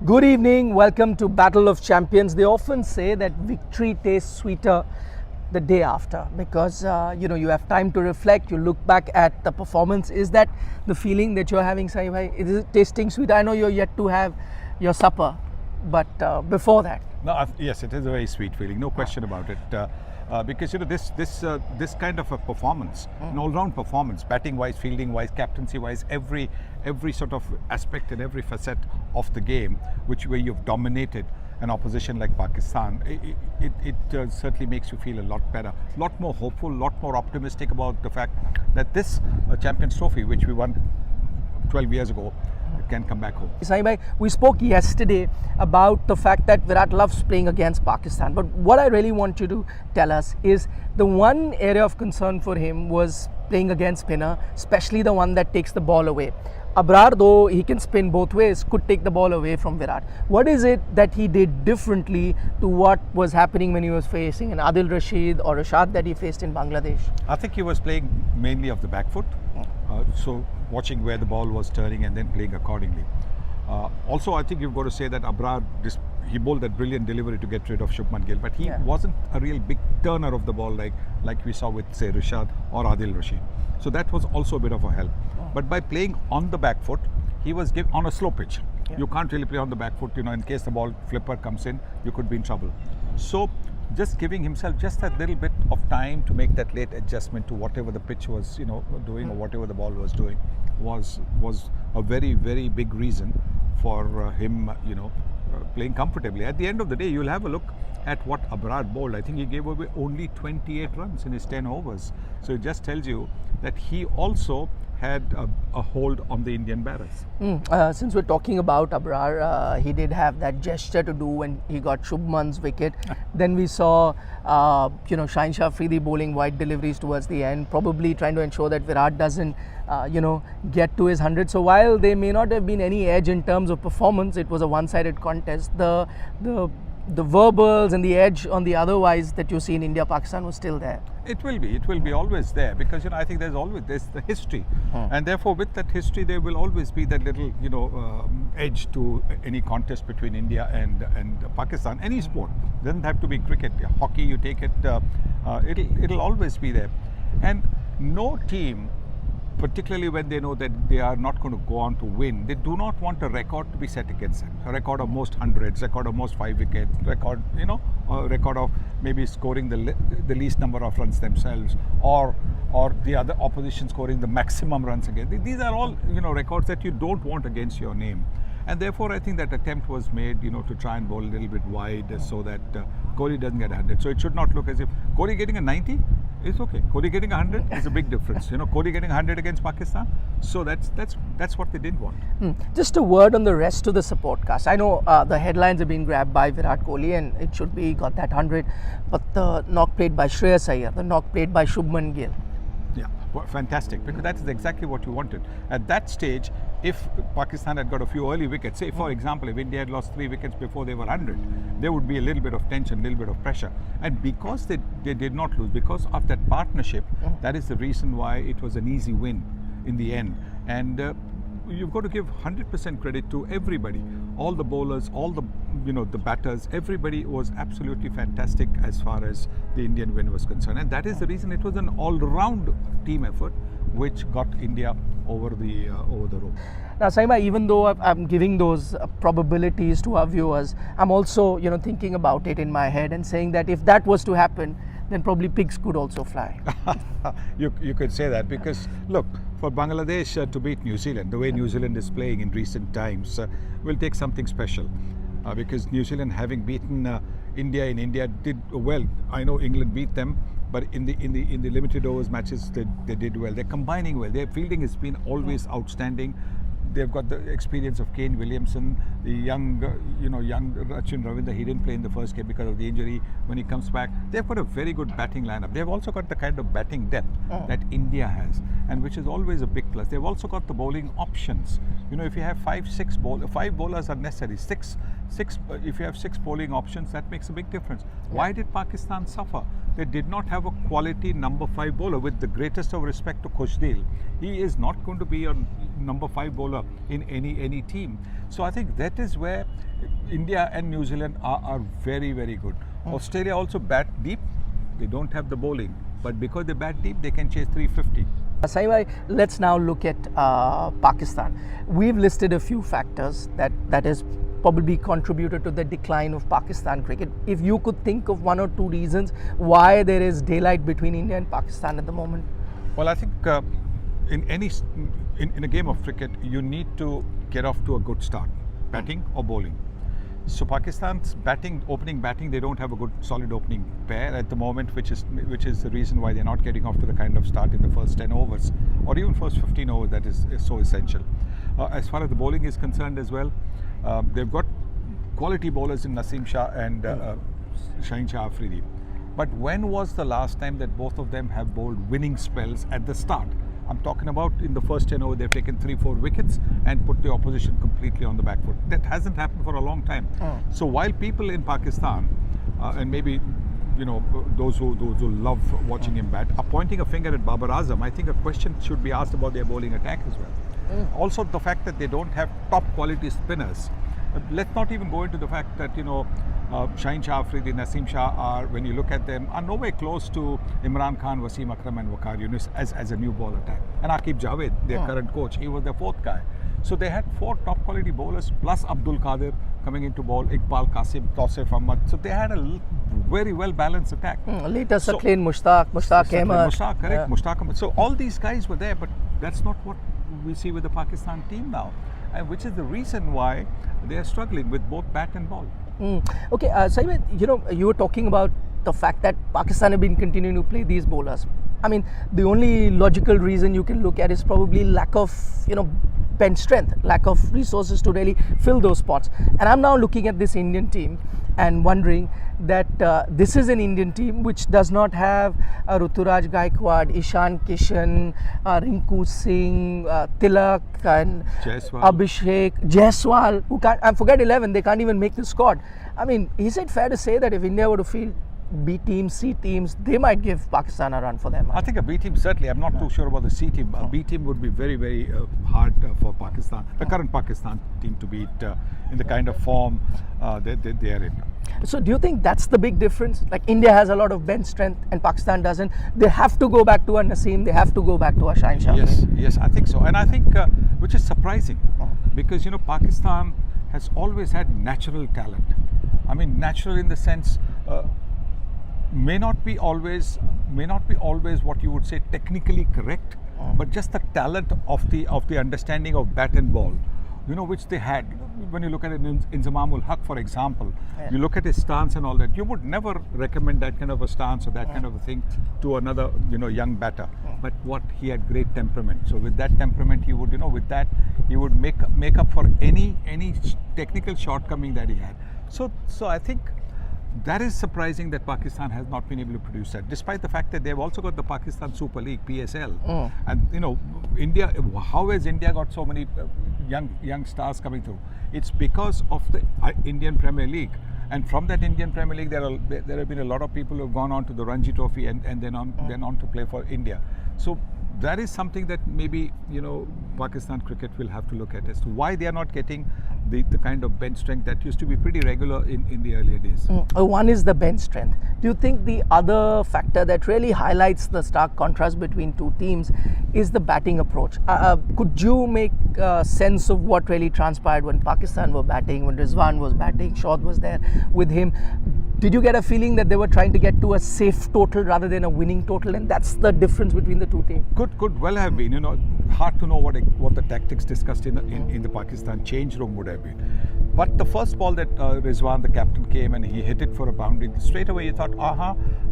Good evening, welcome to Battle of Champions. They often say that victory tastes sweeter the day after because you have time to reflect, you look back at the performance. Is that the feeling that you're having, Sai bhai? Is it tasting sweet? I know you're yet to have your supper, but before that. No, yes, it is a very sweet feeling, no question about it. Because this kind of a performance, an all-round performance, batting-wise, fielding-wise, captaincy-wise, every sort of aspect and every facet of the game, where you've dominated an opposition like Pakistan, it certainly makes you feel a lot better, a lot more hopeful, a lot more optimistic about the fact that this Champions Trophy, which we won 12 years ago, can come back home. Sai bhai, we spoke yesterday about the fact that Virat loves playing against Pakistan, but what I really want you to tell us is the one area of concern for him was playing against spinner, especially the one that takes the ball away. Abrar, though he can spin both ways, could take the ball away from Virat. What is it that he did differently to what was happening when he was facing an Adil Rashid or Rashad that he faced in Bangladesh? I think he was playing mainly off the back foot, so watching where the ball was turning and then playing accordingly. Also, I think you've got to say that Abrar, he bowled that brilliant delivery to get rid of Shubman Gill, but he wasn't a real big turner of the ball like we saw with, say, Rashad or Adil Rashid. So that was also a bit of a help. But by playing on the back foot, he was on a slow pitch. You can't really play on the back foot, in case the ball flipper comes in, you could be in trouble. So just giving himself just that little bit of time to make that late adjustment to whatever the pitch was, doing or whatever the ball was doing was a very, very big reason for him, playing comfortably. At the end of the day, you'll have a look at what Abrar bowled. I think he gave away only 28 runs in his 10 overs. So it just tells you that he also had a hold on the Indian batters. Since we're talking about Abrar, he did have that gesture to do when he got Shubman's wicket. Then we saw, Shaheen Shah Afridi bowling wide deliveries towards the end, probably trying to ensure that Virat doesn't, get to his 100. So while there may not have been any edge in terms of performance, it was a one-sided contest. The verbals and the edge on the otherwise that you see in India-Pakistan was still there. It will be always there because I think there's the history, and therefore with that history there will always be that little edge to any contest between India and Pakistan. Any sport, doesn't have to be cricket, hockey, you take it, it'll always be there, and no team, particularly when they know that they are not going to go on to win, they do not want a record to be set against them. A record of most hundreds, record of most 5 wickets, record, a record of maybe scoring the least number of runs themselves, or the other opposition scoring the maximum runs against. These are all, records that you don't want against your name. And therefore, I think that attempt was made, to try and bowl a little bit wide so that Kohli doesn't get 100. So it should not look as if Kohli getting a 90 is okay. Kohli getting 100 is a big difference. Kohli getting 100 against Pakistan. So that's what they didn't want. Just a word on the rest of the support cast. I know the headlines have been grabbed by Virat Kohli and it should be got that 100. But the knock played by Shreyas Iyer, the knock played by Shubman Gill. Yeah, well, fantastic, because that is exactly what you wanted. At that stage, if Pakistan had got a few early wickets, say for example, if India had lost 3 wickets before they were 100, there would be a little bit of tension, a little bit of pressure. And because they did not lose, because of that partnership, that is the reason why it was an easy win in the end. And you've got to give 100% credit to everybody, all the bowlers, all the the batters, everybody was absolutely fantastic as far as the Indian win was concerned, and that is the reason it was an all-round team effort which got India over the rope. Now, Saima, even though I'm giving those probabilities to our viewers, I'm also thinking about it in my head and saying that if that was to happen, then probably pigs could also fly. You could say that, because look, for Bangladesh to beat New Zealand, the way New Zealand is playing in recent times, will take something special. Because New Zealand, having beaten India in India, did well. I know England beat them, but in the limited overs matches, they did well. They're combining well. Their fielding has been always outstanding. They've got the experience of Kane Williamson, the young Rachin Ravindra. He didn't play in the first game because of the injury. When he comes back, they've got a very good batting lineup. They've also got the kind of batting depth that India has, and which is always a big plus. They've also got the bowling options. If you have 5 bowlers are necessary. If you have 6 bowling options, that makes a big difference. Why did Pakistan suffer? They did not have a quality number 5 bowler. With the greatest of respect to Khushdil, he is not going to be number 5 bowler in any team. So I think that is where India and New Zealand are very, very good. Australia also bat deep. They don't have the bowling, but because they bat deep, they can chase 350. Saibhai, let's now look at Pakistan. We've listed a few factors that has probably contributed to the decline of Pakistan cricket. If you could think of 1 or 2 reasons why there is daylight between India and Pakistan at the moment. Well, I think in a game of cricket, you need to get off to a good start, batting or bowling. So Pakistan's opening batting, they don't have a good solid opening pair at the moment, which is the reason why they're not getting off to the kind of start in the first 10 overs or even first 15 overs that is so essential. As far as the bowling is concerned as well, they've got quality bowlers in Naseem Shah and Shaheen Shah Afridi. But when was the last time that both of them have bowled winning spells at the start? I'm talking about in the first 10 overs, they've taken 3-4 wickets and put the opposition completely on the back foot. That hasn't happened for a long time. So while people in Pakistan, and maybe those who love watching him bat, are pointing a finger at Babar Azam, I think a question should be asked about their bowling attack as well. Also the fact that they don't have top quality spinners. Let's not even go into the fact that Shaheen Shah Afridi, Naseem Shah are, when you look at them, are nowhere close to Imran Khan, Wasim Akram and Waqar Yunus as a new ball attack. And Aqib Javed, their current coach, he was the 4th guy. So they had 4 top quality bowlers plus Abdul Qadir coming into ball, Iqbal Qasim, Tausif Ahmad. So they had a very well balanced attack. Later Saqlain, Mushtaq Ahmed. Mushtaq, correct, Mushtaq Ahmed. So all these guys were there, but that's not what we see with the Pakistan team now, and which is the reason why they are struggling with both bat and ball. Okay, Saibhai, you were talking about the fact that Pakistan have been continuing to play these bowlers. I mean, the only logical reason you can look at is probably lack of, bench strength, lack of resources to really fill those spots. And I'm now looking at this Indian team and wondering that this is an Indian team which does not have Ruturaj Gaikwad, Ishan Kishan, Rinku Singh, Tilak and Abhishek, Jaiswal, who can't, I forget 11, they can't even make the squad. I mean, is it fair to say that if India were to field B teams, C teams, they might give Pakistan a run for them? I think a B team, certainly. I'm not too sure about the C team. A B team would be very, very hard for Pakistan, the current Pakistan team, to beat in the kind of form they are in. So do you think that's the big difference? Like India has a lot of bench strength and Pakistan doesn't. They have to go back to a Naseem, they have to go back to a Shaheen Shah. Yes, I think so. And I think, which is surprising, because, Pakistan has always had natural talent. I mean, natural in the sense, may not be always what you would say technically correct, but just the talent of the understanding of bat and ball, which they had. When you look at it in Inzamamul Haq, for example, you look at his stance and all that, you would never recommend that kind of a stance or that kind of a thing to another young batter. But what he had great temperament. So with that temperament, he would he would make up for any technical shortcoming that he had. So I think that is surprising that Pakistan has not been able to produce that, despite the fact that they've also got the Pakistan Super League, PSL. And India, how has India got so many young stars coming through? It's because of the Indian Premier League. And from that Indian Premier League, there have been a lot of people who have gone on to the Ranji Trophy and then on to play for India. So that is something that maybe Pakistan cricket will have to look at as to why they are not getting the kind of bench strength that used to be pretty regular in the earlier days. One is the bench strength. Do you think the other factor that really highlights the stark contrast between two teams is the batting approach? Could you make sense of what really transpired when Pakistan were batting, when Rizwan was batting, Shod was there with him? Did you get a feeling that they were trying to get to a safe total rather than a winning total, and that's the difference between the two teams? Could well have been. Hard to know what the tactics discussed in the Pakistan change room would have been. But the first ball that Rizwan, the captain, came and he hit it for a boundary, straight away you thought,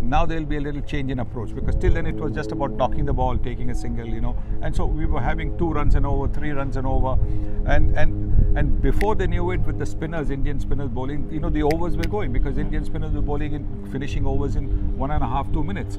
now there will be a little change in approach, because till then it was just about knocking the ball, taking a single, and so we were having 2 runs and over, 3 runs and over, and before they knew it, with the spinners, Indian spinners bowling, the overs were going, because Indian spinners were bowling and finishing overs in 1.5, 2 minutes.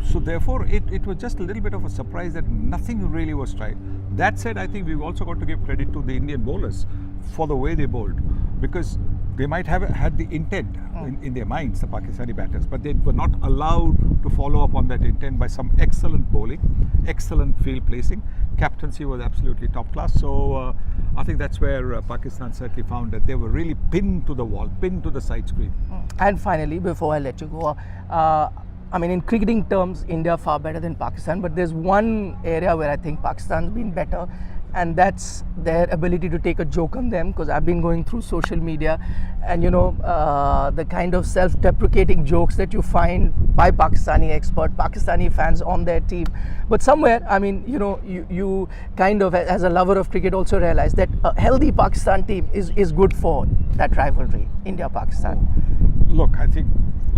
So therefore, it was just a little bit of a surprise that nothing really was tried. That said, I think we've also got to give credit to the Indian bowlers for the way they bowled, because they might have had the intent in their minds, the Pakistani batters, but they were not allowed to follow up on that intent by some excellent bowling, excellent field placing. Captaincy was absolutely top class. So I think that's where Pakistan certainly found that they were really pinned to the wall, pinned to the side screen. And finally, before I let you go, I mean, in cricketing terms, India far better than Pakistan, but there's one area where I think Pakistan's been better, and that's their ability to take a joke on them, because I've been going through social media and the kind of self-deprecating jokes that you find by Pakistani fans on their team. But somewhere, I mean, you kind of, as a lover of cricket, also realize that a healthy Pakistan team is good for that rivalry, India-Pakistan. Look, I think,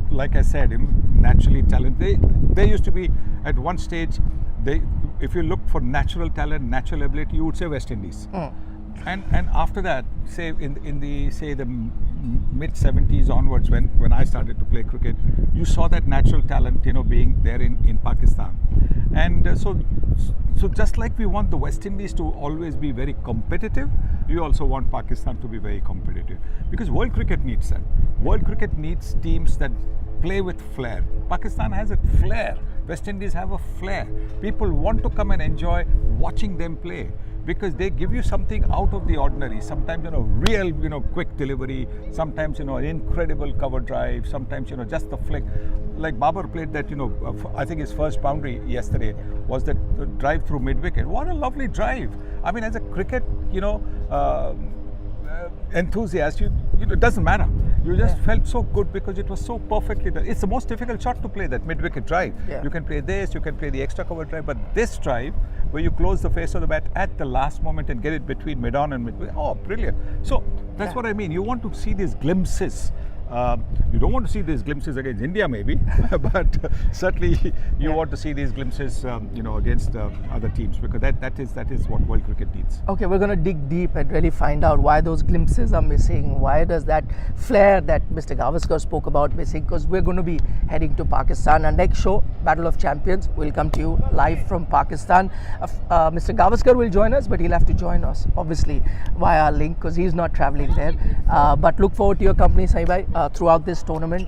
like I said, naturally talented. They used to be at one stage. If you look for natural talent, natural ability, you would say West Indies. And after that, say in the mid 70s onwards, when I started to play cricket, you saw that natural talent, being there in Pakistan. And so just like we want the West Indies to always be very competitive, you also want Pakistan to be very competitive, because world cricket needs that. World cricket needs teams that play with flair. Pakistan has a flair. West Indies have a flair. People want to come and enjoy watching them play, because they give you something out of the ordinary. Sometimes, real, quick delivery. Sometimes, an incredible cover drive. Sometimes, just the flick. Like Babar played that, I think his first boundary yesterday was that drive through mid-wicket. What a lovely drive. I mean, as a cricket, enthusiast, it doesn't matter. You just felt so good because it was so perfectly done. It's the most difficult shot to play, that mid-wicket drive. Yeah. You can play this, you can play the extra cover drive, but this drive, where you close the face of the bat at the last moment and get it between mid-on and mid-wicket, oh, brilliant. So that's what I mean. You want to see these glimpses. You don't want to see these glimpses against India, maybe, but certainly you want to see these glimpses, against other teams, because that is what world cricket needs. Okay, we're going to dig deep and really find out why those glimpses are missing. Why does that flair that Mr. Gavaskar spoke about missing? Because we're going to be heading to Pakistan. Our next show, Battle of Champions, will come to you live from Pakistan. Mr. Gavaskar will join us, but he'll have to join us, obviously, via our link, because he's not traveling there. But look forward to your company, Sai Bhai, throughout this tournament.